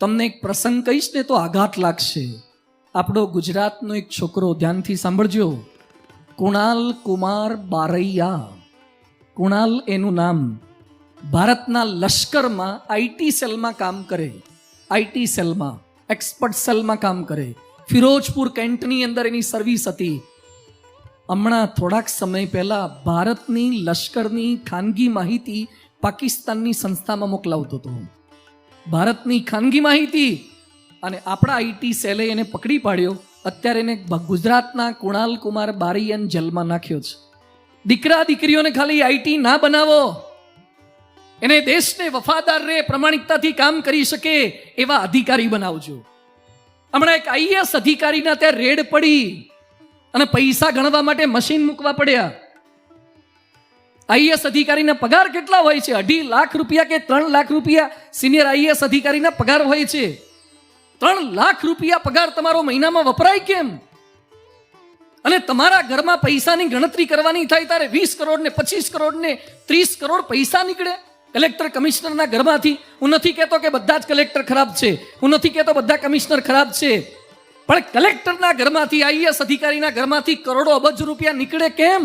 તમને એક પ્રસંગ કહીશ ને તો આઘાત લાગશે. આપણો ગુજરાતનો એક છોકરો, ધ્યાનથી સાંભળજો, કુણાલ કુમાર બારૈયા. કુણાલ એનું નામ. ભારતના લશ્કરમાં આઈટી સેલમાં કામ કરે, આઈટી સેલમાં, એક્સપર્ટ સેલમાં કામ કરે. ફિરોજપુર કેન્ટની અંદર એની સર્વિસ હતી. હમણાં થોડાક સમય પહેલા ભારતની લશ્કરની ખાનગી માહિતી પાકિસ્તાનની સંસ્થામાં મોકલાવતો હતો. ભારતની ખાનગી માહિતી, અને આપણા આઈટી સેલે એને પકડી પાડ્યો. અત્યારે એને ગુજરાતના કુણાલ કુમાર બારૈયાને જેલમાં નાખ્યો છે. દીકરા દીકરીઓને ખાલી આઈટી ના બનાવો, એને દેશને વફાદાર રહે, પ્રમાણિકતાથી કામ કરી શકે એવા અધિકારી બનાવજો. હમણાં એક આઈએએસ અધિકારીના ત્યાં રેડ પડી અને પૈસા ગણવા માટે મશીન મૂકવા પડ્યા. આઈએએસ અધિકારીના પગાર કેટલા હોય છે? 2.5 લાખ રૂપિયા કે 3 લાખ રૂપિયા સિનિયર આઈએએસ અધિકારીના પગાર હોય છે. 3 લાખ રૂપિયા પગાર તમારો મહિનામાં વપરાય કેમ? અને તમારા ઘરમાં પૈસાની ગણતરી કરવાની થાય ત્યારે 20 કરોડ ને 25 કરોડ ને 30 કરોડ પૈસા નીકળે કલેક્ટર કમિશનરના ઘરમાંથી. હું નથી કહેતો કે બધા જ કલેક્ટર ખરાબ છે, હું નથી કહેતો બધા કમિશનર ખરાબ છે, પણ કલેક્ટરના ઘરમાંથી, આઈએએસ અધિકારીના ઘરમાંથી કરોડો અબજ રૂપિયા નીકળે કેમ?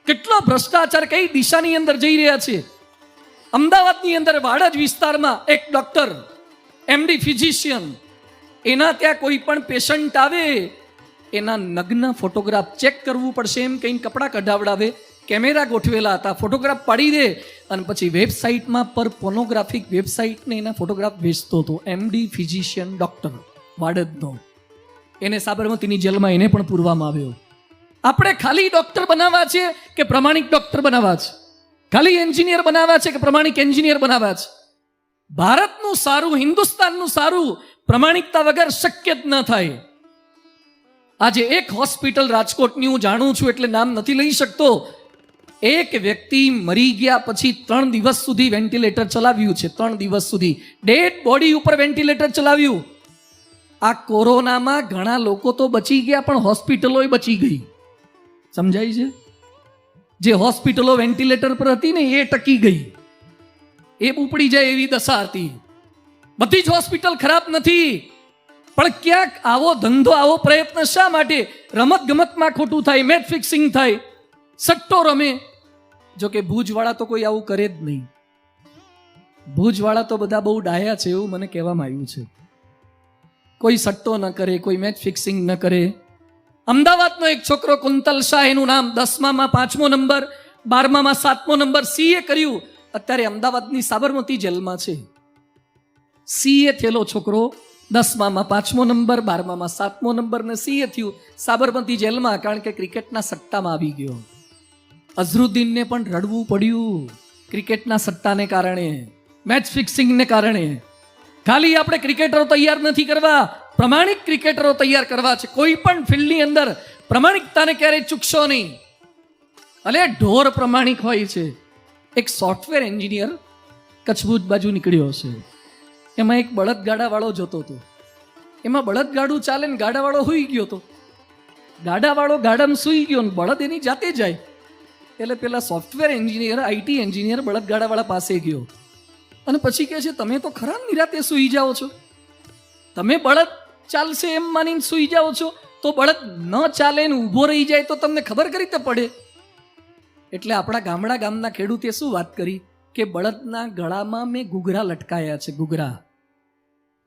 કેટલો ભ્રષ્ટાચાર કઈ દિશાની અંદર જઈ રહ્યા છે? અમદાવાદની અંદર વાડજ વિસ્તારમાં એક ડોક્ટર, એમડી ફિઝિશિયન, એના ત્યાં કોઈ પણ પેશન્ટ આવે એના નગ્ન ફોટોગ્રાફ ચેક કરવું પડશે એમ કઈ કપડાં કઢાવડાવે, કેમેરા ગોઠવેલા હતા, ફોટોગ્રાફ પાડી દે અને પછી વેબસાઇટમાં પર પોર્નોગ્રાફિક વેબસાઇટને એના ફોટોગ્રાફ વેચતો હતો. એમડી ફિઝિશિયન ડોક્ટર વાડજનો, એને સાબરમતીની જેલમાં એને પણ પૂરવામાં આવ્યો. આપણે ખાલી ડોક્ટર બનાવવા છે કે પ્રમાણિક ડોક્ટર બનાવવા છે? ખાલી એન્જિનિયર બનાવવા છે કે પ્રમાણિક એન્જિનિયર બનાવવા છે? ભારતનું સારું, હિન્દુસ્તાનનું સારું પ્રમાણિકતા વગર શક્ય જ ન થાય. આજે એક હોસ્પિટલ રાજકોટની હું જાણું છું એટલે નામ નથી લઈ શકતો, એક વ્યક્તિ મરી ગયા પછી 3 દિવસ સુધી વેન્ટિલેટર ચલાવ્યું છે. 3 દિવસ સુધી ડેડ બોડી ઉપર વેન્ટિલેટર ચલાવ્યું. આ કોરોનામાં ઘણા લોકો તો બચી ગયા પણ હોસ્પિટલો બચી ગઈ. સમજાય છે? જે હોસ્પિટલો વેન્ટિલેટર પર હતી ને એ ટકી ગઈ, એ ઉપડી જાય એવી દશા હતી. બધી જ હોસ્પિટલ ખરાબ નથી, પણ ક્યાંક આવો ધંધો, આવો પ્રયત્ન શા માટે? રમત ગમતમાં ખોટું થાય, મેચ ફિક્સિંગ થાય, સટ્ટો રમે. જો કે ભુજવાળા તો કોઈ આવું કરે જ નહીં. ભુજવાળા તો બધા બહુ ડાયા છે એવું મને કહેવામાં આવ્યું છે. કોઈ સટ્ટો ન કરે, કોઈ મેચ ફિક્સિંગ ન કરે. અમદાવાદનો એક છોકરો કુંતલ શાહ એનું નામ, 10મામાં 5મો નંબર, 12મામાં 7મો નંબર, સીએ કર્યું, અત્યારે અમદાવાદની સાબરમતી જેલમાં છે. સીએ થયેલો છોકરો, 10મામાં 5મો નંબર, 12મામાં 7મો નંબર ને સીએ થયું, સાબરમતી જેલમાં, કારણ કે ક્રિકેટના સટ્ટામાં આવી ગયો. અઝરુદ્દીનને પણ રડવું પડ્યું ક્રિકેટના સટ્ટાને કારણે, મેચ ફિક્સિંગને કારણે. ખાલી આપણે ક્રિકેટરો તૈયાર નથી કરવા, પ્રમાણિક ક્રિકેટરો તૈયાર કરવા છે. કોઈ પણ ફિલ્ડની અંદર પ્રમાણિકતાને ક્યારેય ચૂકશો નહીં. અલે ઢોર પ્રમાણિક હોય છે. એક સોફ્ટવેર એન્જિનિયર કચ્છ ભુજ બાજુ નીકળ્યો છે, એમાં એક બળદગાડાવાળો જોતો હતો. એમાં બળદગાડું ચાલે ને ગાડાવાળો સૂઈ ગયો હતો. ગાડાવાળો ગાડામાં સૂઈ ગયો ને બળદ એની જાતે જાય. એટલે પેલા સોફ્ટવેર એન્જિનિયર, આઈટી એન્જિનિયર બળદગાડાવાળા પાસે ગયો અને પછી કહે છે, તમે તો ખરા નિરાતે સૂઈ જાઓ છો, તમે બળદ ચાલશે એમ માનીને સૂઈ જાઓ છો, તો બળદ ન ચાલે ને ઊભો રહી જાય તો તમને ખબર કઈ રીતે પડે? એટલે આપણા ગામના ખેડૂતે શું વાત કરી કે બળદના ગળામાં મેં ઘૂઘરા લટકાયા છે, ઘૂઘરા.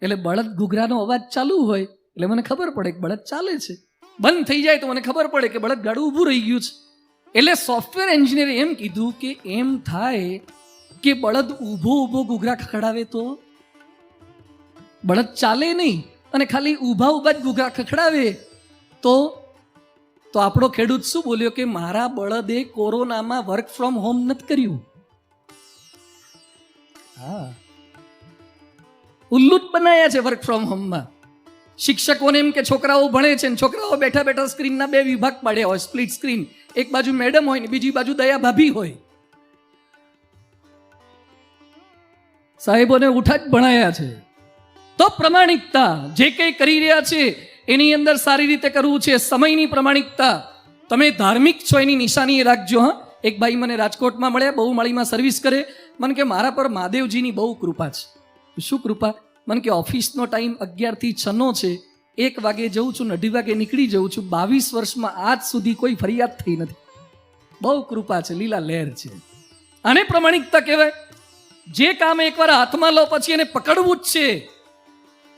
એટલે બળદ ઘૂઘરાનો અવાજ ચાલુ હોય એટલે મને ખબર પડે કે બળદ ચાલે છે, બંધ થઈ જાય તો મને ખબર પડે કે બળદ ગાડું ઊભું રહી ગયું છે. એટલે સોફ્ટવેર એન્જિનિયરે એમ કીધું કે એમ થાય કે બળદ ઊભો ઘૂઘરા ખખડાવે તો બળદ ચાલે નહીં, અને ખાલી ઊભા જ ઘૂઘરા ખખડાવે તો આપણો ખેડૂત શું બોલ્યો કે મારા બળદે કોરોનામાં વર્ક ફ્રોમ હોમ નથી કર્યું. હા, ઉલ્લુત બનાયા છે વર્ક ફ્રોમ હોમમાં. શિક્ષકોને એમ કે છોકરાઓ ભણે છે ને છોકરાઓ બેઠા બેઠા સ્ક્રીનના 2 વિભાગ પાડ્યા હોય, સ્પ્લિટ સ્ક્રીન. એક બાજુ મેડમ હોય ને બીજી બાજુ દયા ભાભી હોય. સાહેબોને ઉઠા જ ભણાયા છે. તો પ્રમાણિકતા જે કંઈ કરી રહ્યા છે એની અંદર સારી રીતે કરવું છે. સમયની પ્રમાણિકતા, તમે ધાર્મિક છો એની નિશાની રાખજો. હા, એક ભાઈ મને રાજકોટમાં મળ્યા, બહુ માળીમાં સર્વિસ કરે. મને કે મારા પર મહાદેવજીની બહુ કૃપા છે. શું કૃપા? મને કે ઓફિસનો ટાઈમ 11 થી 6 નો છે, 1 વાગે જઉં છું ને 2:30 વાગે નીકળી જઉં છું. 22 વર્ષમાં આજ સુધી કોઈ ફરિયાદ થઈ નથી. બહુ કૃપા છે, લીલા લહેર છે. આને પ્રમાણિકતા કહેવાય. જે કામ એકવાર હાથમાં લો પછી એને પકડવું જ છે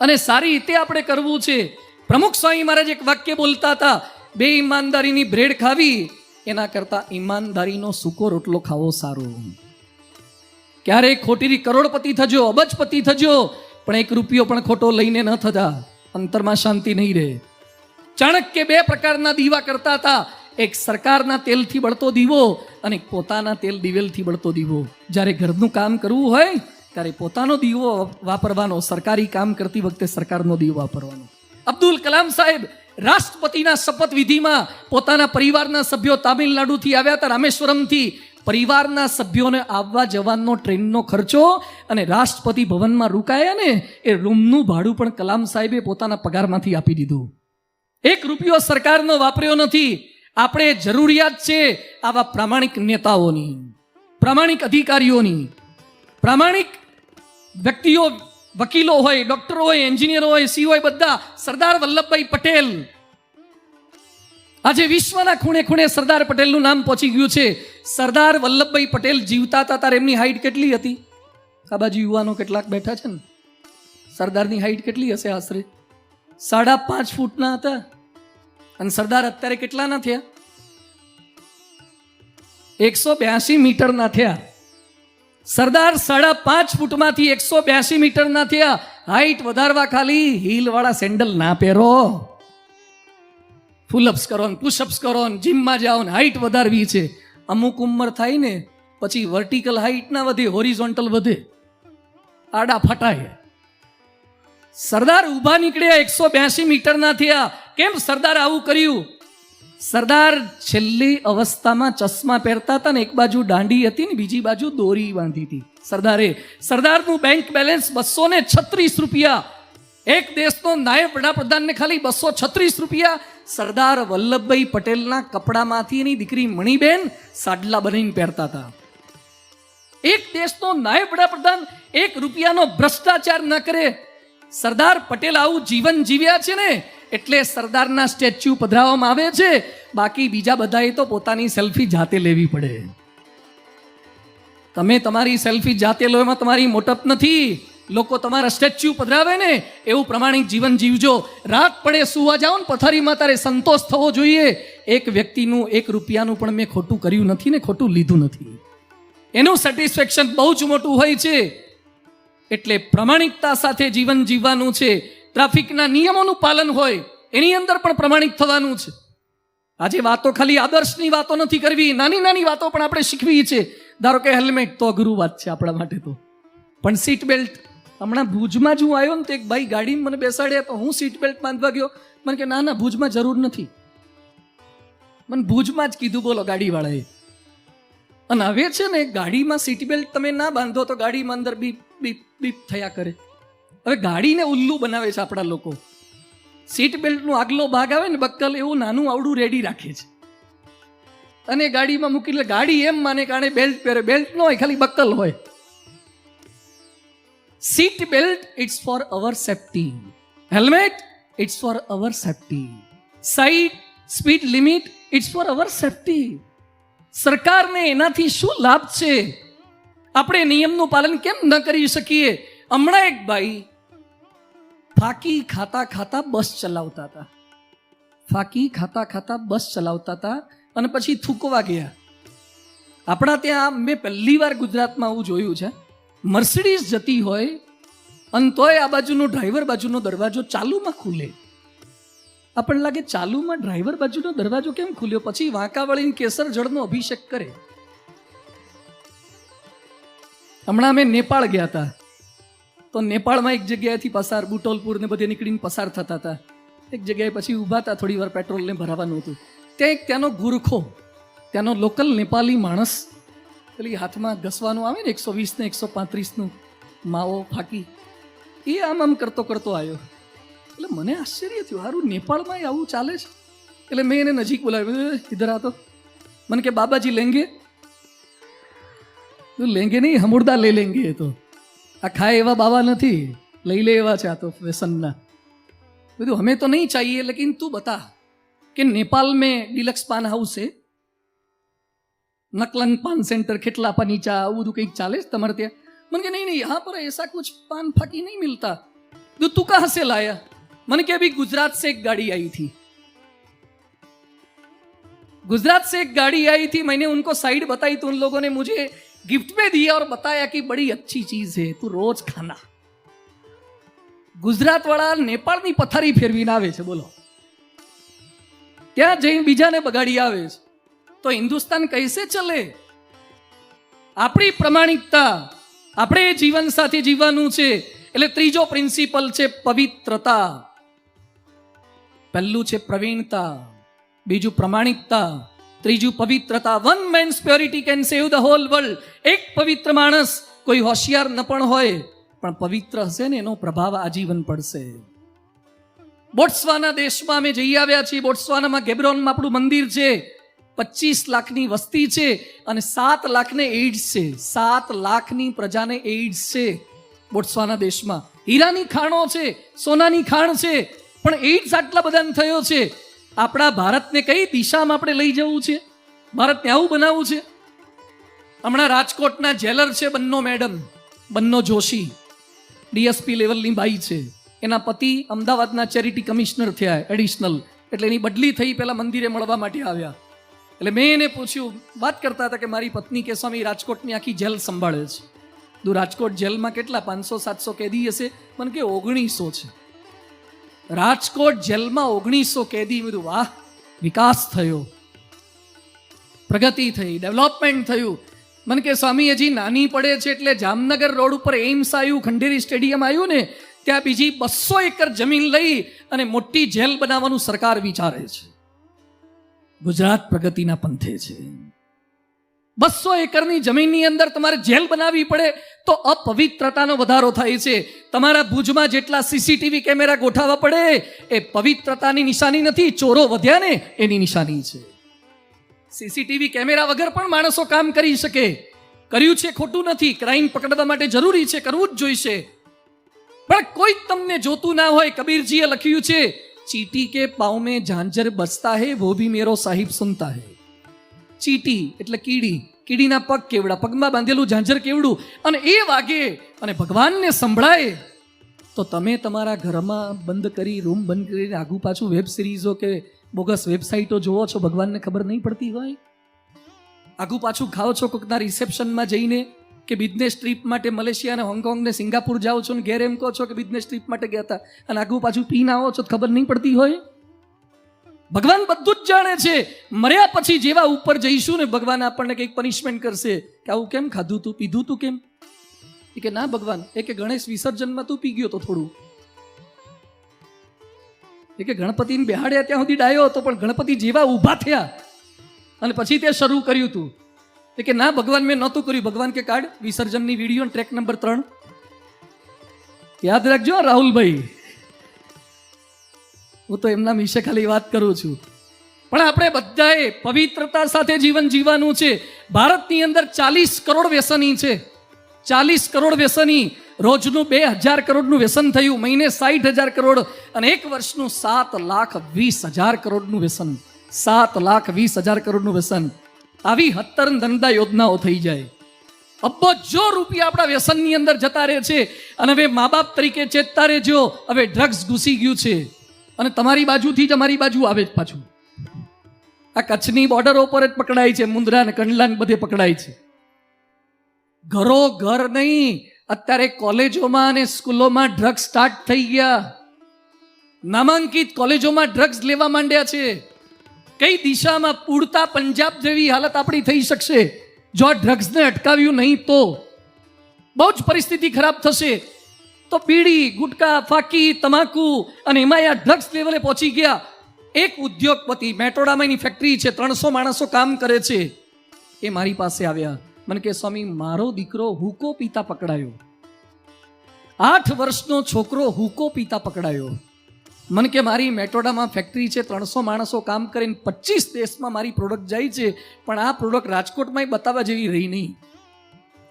અને સારી રીતે આપણે કરવું છે. પ્રમુખ સ્વામી મહારાજ એક વાક્ય બોલતા હતા, બે ઈમાનદારીની બ્રેડ ખાવી એના કરતા ઈમાનદારીનો સૂકો રોટલો ખાવો સારો. ક્યારેક ખોટી કરોડપતિ થજો, અબજપતિ થજો, પણ 1 રૂપિયો પણ ખોટો લઈને ન થતા, અંતરમાં શાંતિ નહીં રહે. ચાણક્ય 2 પ્રકારના દીવા કરતા હતા, એક સરકારના તેલથી બળતો દીવો અને પોતાના તેલ દિવેલથી બળતો દીવો. જ્યારે ઘરનું કામ કરવું હોય ત્યારે પોતાનો દીવો વાપરવાનો, સરકારી કામ કરતી વખતે સરકારનો દીવો વાપરવાનો. અબ્દુલ કલામ સાહેબ રાષ્ટ્રપતિના શપથ વિધિમાં પોતાના પરિવારના સભ્યો તામિલનાડુથી આવ્યા હતા, રામેશ્વરમથી. પરિવારના સભ્યોને આવવા જવાનો ટ્રેનનો ખર્ચો અને રાષ્ટ્રપતિ ભવનમાં રોકાયા ને એ રૂમનું ભાડું પણ કલામ સાહેબે પોતાના પગારમાંથી આપી દીધું. 1 રૂપિયો સરકારનો વાપર્યો નથી. આપણે જરૂરિયાત છે આવા પ્રામાણિક નેતાઓની, પ્રામાણિક અધિકારીઓની, પ્રામાણિક વ્યક્તિઓ, વકીલો હોય, ડોક્ટરો હોય, એન્જિનિયરો હોય, સી હોય, બધા. સરદાર વલ્લભભાઈ પટેલ, આજે વિશ્વના ખૂણે ખૂણે સરદાર પટેલનું નામ પહોંચી ગયું છે. સરદાર વલ્લભભાઈ પટેલ જીવતા હતા ત્યારે એમની હાઈટ કેટલી હતી? આ બાજુ યુવાનો કેટલાક બેઠા છે ને, સરદારની હાઈટ કેટલી હશે? આશરે 5.5 ફૂટના હતા. અને સરદાર અત્યારે કેટલાના થયા? 182 મીટરના થયા. સરદાર 5.5 ફૂટમાંથી 182 મીટરના થયા. હાઈટ વધારવા ખાલી હીલવાળા સેન્ડલ ના પહેરો, ફુલઅપ્સ કરો ને પુશઅપ્સ કરો ને જીમમાં જાઓ ને હાઈટ વધારવી છે. અમુક ઉંમર થાય ને પછી વર્ટિકલ હાઈટ ના વધે, હોરિઝોન્ટલ વધે, આડા ફટાય. સરદાર ઊભા નીકળ્યા 182 મીટરના થયા. કેમ સરદાર આવું કર્યું? સરદાર છેલ્લી અવસ્થામાં ચશ્મા પહેરતા હતા ને, એક બાજુ દાંડી હતી ને બીજી બાજુ દોરી બાંધી હતી સરદારે. સરદારનું બેંક બેલેન્સ 236 રૂપિયા. એક દેશનો નાયબ વડાપ્રધાનને ખાલી 236 રૂપિયા. સરદાર વલ્લભભાઈ પટેલના કપડામાંથી એની દીકરી મણીબેન સાડલા બનાવીને પહેરતા હતા. એક દેશનો નાયબ વડાપ્રધાન 1 રૂપિયાનો ભ્રષ્ટાચાર ન કરે. સરદાર પટેલ આવું જીવન જીવ્યા છે ને એટલે સરદારના સ્ટેચ્યુ પધરાવવામાં આવે છે. બાકી બીજા બધાએ તો પોતાની સેલ્ફી જાતે લેવી પડે. તમે તમારી સેલ્ફી જાતે લો એમાં તમારી મોટપ નથી. લોકો તમારા સ્ટેચ્યુ પધરાવે ને એવું પ્રમાણિક જીવન જીવજો. રાત પડે સુવા જાઓ ને પથારીમાં તારે સંતોષ થવો જોઈએ, એક વ્યક્તિનું 1 રૂપિયાનું પણ મેં ખોટું કર્યું નથી ને ખોટું લીધું નથી. એનું સેટિસ્ફેક્શન બહુ જ મોટું હોય છે. એટલે પ્રમાણિકતા સાથે જીવન જીવવાનું છે. ટ્રાફિકના નિયમોનું પાલન હોય એની અંદર પણ પ્રમાણિક થવાનું છે. આજે વાતો ખાલી આદર્શની વાતો નથી કરવી, નાની નાની વાતો પણ આપણે શીખવી છે. ધારો કે હેલ્મેટ તો અઘરું વાત છે આપણા માટે તો, પણ સીટ બેલ્ટ. હમણાં ભુજમાં જ હું આવ્યો ને તો એક ભાઈ ગાડીમાં મને બેસાડ્યા તો હું સીટ બેલ્ટ બાંધવા ગયો. મને કે ના ભુજમાં જરૂર નથી. મને ભુજમાં જ કીધું બોલો ગાડીવાળાએ. અને હવે છે ને ગાડીમાં સીટ બેલ્ટ તમે ના બાંધો તો ગાડીમાં અંદર બીપ બીપ બીપ થયા કરે. હવે ગાડીને ઉલ્લુ બનાવે છે આપણા લોકો. સીટ બેલ્ટનો આગલો ભાગ આવે ને બક્કલ, એવું નાનું આવડું રેડી રાખે છે અને ગાડીમાં મૂકી લે. ગાડી એમ માને કે આને બેલ્ટ પહેરે. બેલ્ટ ન હોય, ખાલી બક્કલ હોય. Seat belt it's for our safety. Helmet it's for our safety. Side speed limit it's for our safety. સરકારને એનાથી શું લાભ છે? આપણે નિયમનું પાલન કેમ ન કરી શકીએ? હમણાં એક ભાઈ ફાકી ખાતા ખાતા બસ ચલાવતા હતા. ફાકી ખાતા ખાતા બસ ચલાવતા હતા અને પછી થૂકવા ગયા. આપણા ત્યાં મેં પહેલી વાર ગુજરાતમાં આવું જોયું છે. મર્સિડીઝ જતી હોય અને તોય આ બાજુનો ડ્રાઈવર બાજુનો દરવાજો ચાલુમાં ખુલે. આપણને લાગે ચાલુમાં ડ્રાઈવર બાજુનો દરવાજો કેમ ખુલ્યો? પછી વાંકા વળીને કેસર જળનો અભિષેક કરે. હમણાં અમે નેપાળ ગયા હતા તો નેપાળમાં એક જગ્યાએથી પસાર, બુટોલપુર ને બધે નીકળીને પસાર થતા હતા. એક જગ્યાએ પછી ઊભા હતા, થોડી વાર પેટ્રોલને ભરાવાનું હતું. ત્યાં એક ત્યાંનો ગુરખો, ત્યાંનો લોકલ નેપાલી માણસ, પેલી હાથમાં ઘસવાનું આવે ને 120 ને 135નું માવો ફાકી, એ આમ કરતો કરતો આવ્યો. એટલે મને આશ્ચર્ય થયું, સારું નેપાળમાં આવું ચાલે છે? એટલે મેં એને નજીક બોલાવ્યો, ઇધર આ તો. મને કે બાબાજી લેંગે? લેંગે નહીં, હમુરદા લે લેંગે. એ તો આ ખાય એવા બાવા નથી. લઈ લે એવા છે આ તો વ્યસનના. બધું હमें तो नहीं चाहिए लेकिन तू बता कि नेपाल में डिलक्स पान हाउस है, नकलन पान सेंटर, खेटला पनीचा, આવું બધું કંઈક ચાલે છે તમારે ત્યાં? મને કે नहीं यहाँ पर ऐसा कुछ पान फाकी नहीं मिलता. तू कहाँ से लाया? मैंने कि अभी गुजरात से एक गाड़ी आई थी. गुजरात से एक गाड़ी आई थी, मैंने उनको साइड बताई तो उन लोगों ने मुझे गिफ्ट में दिया और बताया कि बड़ी अच्छी चीज है, तू रोज खाना. गुजरात वाला नेपाळनी पथारी फेरवीने आवे छे, बोलो ત્યાં જઈને બીજાને બગાડી આવે છે. તો હિન્દુસ્તાન કૈસે ચલે? આપણી પ્રમાણિકતા, આપણે જીવન સાથે જીવવાનું છે. એટલે ત્રીજો પ્રિન્સિપલ છે પવિત્રતા. પહેલું છે પ્રવીણતા, બીજું પ્રમાણિકતા, ત્રીજું પવિત્રતા. One man's purity can save the whole world. એક પવિત્ર માણસ, કોઈ હોશિયાર ન પણ હોય, પણ પવિત્ર હશે ને એનો પ્રભાવ આજીવન પડશે. બોટ્સવાના દેશમાં અમે જઈ આવ્યા છીએ. બોટ્સવાનામાં ગેબ્રોનમાં આપણું મંદિર છે. 25 લાખની વસ્તી છે અને 7 લાખને એઇડ્સ છે. 7 લાખની પ્રજાને એઇડ્સ છે બોટ્સવાના દેશમાં. હીરાની ખાણો છે, સોનાની ખાણ છે, પણ એઇડ્સ આટલા બધાને થયો છે. આપણા ભારતને કઈ દિશામાં આપણે લઈ જવું છે? ભારતને આવું બનાવવું છે? હમણાં રાજકોટના જેલર છે બન્નો મેડમ, બન્નો જોશી, ડીએસપી લેવલની બાઈ છે. એના પતિ અમદાવાદના ચેરિટી કમિશનર થયા એડિશનલ, એટલે એની બદલી થઈ. પહેલા મંદિરે મળવા માટે આવ્યા. એટલે મેં એને પૂછ્યું, વાત કરતા હતા કે મારી પત્ની કે સ્વામી રાજકોટની આખી જેલ સંભાળે છે. તું રાજકોટ જેલમાં કેટલા 500-700 કેદી હશે? મને કે 1900 છે. રાજકોટ જેલમાં 1900 કેદી. બધું વાહ, વિકાસ થયો, પ્રગતિ થઈ, ડેવલપમેન્ટ થયું. મને કે સ્વામી હજી નાની પડે છે. એટલે જામનગર રોડ ઉપર એમ્સ આવ્યું, ખંડેરી સ્ટેડિયમ આવ્યું ને, ત્યાં બીજી 200 એકર જમીન લઈ અને મોટી જેલ બનાવવાનું સરકાર વિચારે છે. ગુજરાત પ્રગતિના પંથે છે. 200 એકરની જમીનની અંદર તમારે જેલ બનાવવી પડે તો અપવિત્રતાનો વધારો થાય છે. તમારા ભુજમાં જેટલા સીસીટીવી કેમેરા ગોઠવવા પડે એ પવિત્રતાની નિશાની નથી, ચોરો વધ્યા ને એની નિશાની છે. સીસીટીવી કેમેરા વગર પણ માણસો કામ કરી શકે. કર્યું છે ખોટું નથી, ક્રાઇમ પકડવા માટે જરૂરી છે, કરવું જ જોઈશે. પણ કોઈ તમને જોતું ના હોય. કબીરજીએ લખ્યું છે, ચીટી કે પાવ મેં ઝાંઝર બસતા હે વો ભી મેરો સાહિબ સુનતા હે. ચીટી એટલે કીડી, કીડીના પગ કેવડા, પગમાં બાંધેલું ઝાંઝર કેવડું, અને એ વાગે અને ભગવાનને સંભળાય તો તમે તમારા ઘરમાં બંધ કરી, રૂમ બંધ કરીને આગુ પાછું વેબ સિરીઝો કે બોગસ વેબસાઇટો જોવો છો, ભગવાનને ખબર નહીં પડતી હોય. આગુ પાછું ખાઓ છો કોઈકના રિસેપ્શનમાં જઈને, કે બિઝનેસ ટ્રીપ માટે મલેશિયા ને હોંગકોંગ ને સિંગાપુર જાઓ છો ને ઘેર એમ કહો છો કે બિઝનેસ ટ્રીપ માટે ગયા હતા, અને આગુ પાછું પીને આવો છો, ખબર નહીં પડતી હોય. ભગવાન બધું જ જાણે છે. મર્યા પછી જેવા ઉપર જઈશું ને, ભગવાન આપણને કંઈક પનિશમેન્ટ કરશે કે આવું કેમ ખાધું તું, પીધું તું કેમ? કે ના ભગવાન, એ કે ગણેશ વિસર્જનમાં તું પી ગયો તો થોડું. એ કે ગણપતિને બેહાડ્યા ત્યાં સુધી ડાયો હતો, પણ ગણપતિ જેવા ઊભા થયા અને પછી તે શરૂ કર્યું તું. એ કે ના ભગવાન, મેં નહોતું કર્યું. ભગવાન કે કાઢ વિસર્જનની વિડીયો, ટ્રેક નંબર 3 યાદ રાખજો રાહુલભાઈ. હું તો એમના વિશે ખાલી વાત કરું છું. પણ આપણે બધાએ પવિત્રતા સાથે જીવન જીવવાનું છે. ભારતની અંદર 40 કરોડ વ્યસની છે. 40 કરોડ વ્યસની. રોજનું 2000 કરોડનું વ્યસન થયું, મહિને 60,000 કરોડ, અને એક વર્ષનું 7,20,000 કરોડનું વ્યસન. 7,20,000 કરોડનું વ્યસન. આવી 17 ધંધા યોજનાઓ થઈ જાય. અબજો રૂપિયા આપણા વ્યસનની અંદર જતા રહે છે. અને હવે મા બાપ તરીકે ચેતતા રહેજો, હવે ડ્રગ્સ ઘૂસી ગયું છે અને તમારી બાજુથી જ અમારી બાજુ આવે જ પાછું. આ કચ્છની બોર્ડરો પર જ પકડાય છે, મુંદ્રા ને કંડલા ને બધે પકડાય છે. ઘરો ઘર નહીં, અત્યારે કોલેજોમાં અને સ્કૂલોમાં ડ્રગ્સ સ્ટાર્ટ થઈ ગયા. નામાંકિત કોલેજોમાં ડ્રગ્સ લેવા માંડ્યા છે. કઈ દિશામાં ઉડતા પંજાબ જેવી હાલત આપણી થઈ શકશે જો આ ડ્રગ્સને અટકાવ્યું નહીં તો. બહુ જ પરિસ્થિતિ ખરાબ થશે. તો બીડી, ગુટકા, ફાકી, તમાકુ, અને એમાં આ ડ્રગ્સ લેવલે પહોંચી ગયા. એક ઉદ્યોગપતિ, મેટોડામાં એની ફેક્ટરી છે, 300 માણસો કામ કરે છે. એ મારી પાસે આવ્યા. મને કે સ્વામી, મારો દીકરો હુકો પીતા પકડાયો. 8 વર્ષનો છોકરો હુકો પીતા પકડાયો. મને કે મારી મેટોડામાં ફેક્ટરી છે, 300 માણસો કામ કરીને 25 દેશમાં મારી પ્રોડક્ટ જાય છે, પણ આ પ્રોડક્ટ રાજકોટમાં બતાવવા જેવી રહી નહીં.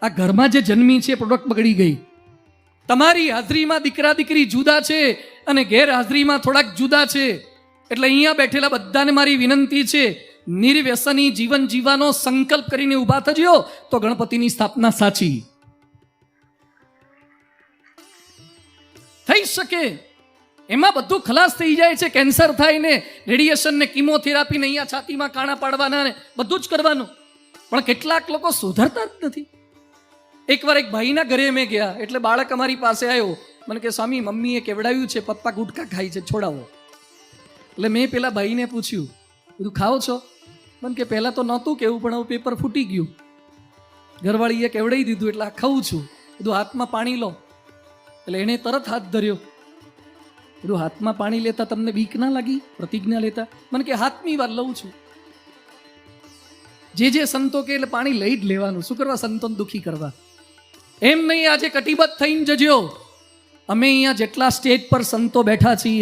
આ ઘરમાં જે જન્મી છે પ્રોડક્ટ બગડી ગઈ. તમારી હાજરીમાં દીકરા દીકરી જુદા છે અને ગેરહાજરીમાં થોડાક જુદા છે. એટલે અહીંયા બેઠેલા બધાને મારી વિનંતી છે, નિર્વ્યસની જીવન જીવવાનો સંકલ્પ કરીને ઊભા થજો તો ગણપતિની સ્થાપના સાચી થઈ શકે. એમાં બધું ખલાસ થઈ જાય છે. કેન્સર થાય ને રેડિયેશન ને કિમોથેરાપી ને અહીંયા છાતીમાં કાણા પાડવાના ને બધું જ કરવાનું, પણ કેટલાક લોકો સુધરતા જ નથી. એકવાર એક ભાઈના ઘરે મેં ગયા, એટલે બાળક અમારી પાસે આવ્યો, મને કે સ્વામી મમ્મીએ કેવડાવ્યું છે, પપ્પા ગુટકા ખાય છે, છોડાવો. એટલે મેં પેલા ભાઈને પૂછ્યું, બધું ખાઓ છો? મને કે પહેલાં તો નહોતું કેવું, પણ હવે પેપર ફૂટી ગયું, ઘરવાળીએ કેવડાવી દીધું એટલે આ ખાઉં છું. બધું હાથમાં પાણી લો. એટલે એણે તરત હાથ ધર્યો. બધું હાથમાં પાણી લેતા તમને બીક ના લાગી? પ્રતિજ્ઞા લેતા? મને કે હાથમી વાર લઉં છું. જે સંતો કે એટલે પાણી લઈ જ લેવાનું. શું કરવા? સંતોને દુઃખી કરવા. એમ નહીં, આજે કટિબદ્ધ થઈને જજો. અમે અહીંયા જેટલા સ્ટેજ પર સંતો બેઠા છીએ